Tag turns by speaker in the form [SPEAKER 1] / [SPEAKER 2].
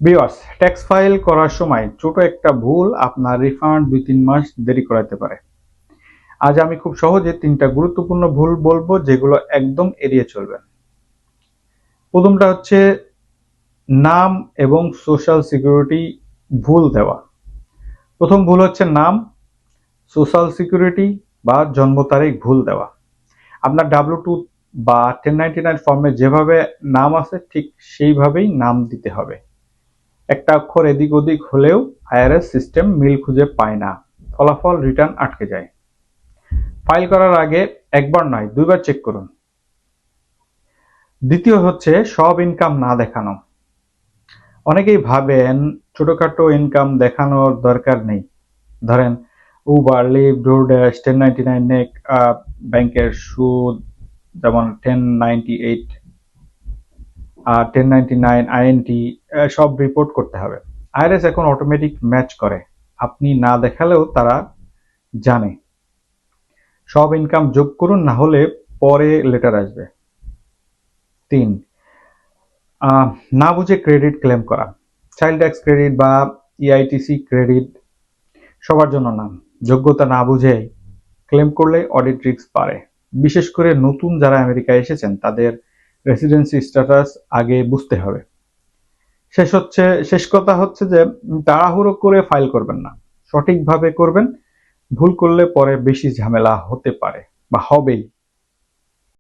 [SPEAKER 1] Viewers, tax file করার সময় ছোট একটা ভুল আপনার রিফান্ড ২-৩ মাস দেরি করাতে পারে। আজ আমি খুব সহজে ৩টা গুরুত্বপূর্ণ ভুল বলবো যেগুলো একদম এড়িয়ে চলবেন। প্রথমটা হচ্ছে নাম এবং সোশ্যাল সিকিউরিটি ভুল দেওয়া। প্রথম ভুল হচ্ছে নাম, সোশ্যাল সিকিউরিটি বা জন্ম তারিখ ভুল দেওয়া। আপনার W2 বা 1099 ফর্মে যেভাবে নাম আছে ঠিক সেইভাবেই নাম দিতে হবে। একটা অক্ষর এদিক ওদিক হলেও আইআরএস সিস্টেম মিল খুঁজে পায় না, ফলাফল রিটার্ন আটকে যায়। ফাইল করার আগে একবার নয় ২বার চেক করুন। দ্বিতীয় হচ্ছে সব ইনকাম না দেখানো। অনেকেই ভাবেন ছোটখাটো ইনকাম দেখানোর দরকার নেই। ধরেন উবার, লিভ, ডোরড্যাশ, 1099 নেক, ব্যাংকের সুদ যেমন 1098 আর 1099 আইএনটি সব রিপোর্ট করতে হবে। আইআরএস এখন অটোমেটিক ম্যাচ করে, আপনি না দেখালেও তারা জানে। সব ইনকাম যোগ করুন, না হলে পরে লেটার আসবে। ৩, না বুঝে ক্রেডিট ক্লেম করা। চাইল্ড ট্যাক্স ক্রেডিট বা ইআইটিসি ক্রেডিট সবার জন্য না। যোগ্যতা না বুঝে ক্লেম করলে অডিট রিস্ক বাড়ে। বিশেষ করে নতুন যারা আমেরিকায় এসেছেন তাদের রেসিডেন্সি স্ট্যাটাস আগে বুঝতে হবে। শেষ কথা হচ্ছে যে তাড়াহুড়ো করে ফাইল করবেন না, সঠিকভাবে করবেন। ভুল করলে পরে বেশি ঝামেলা হতে পারে বা হবেই।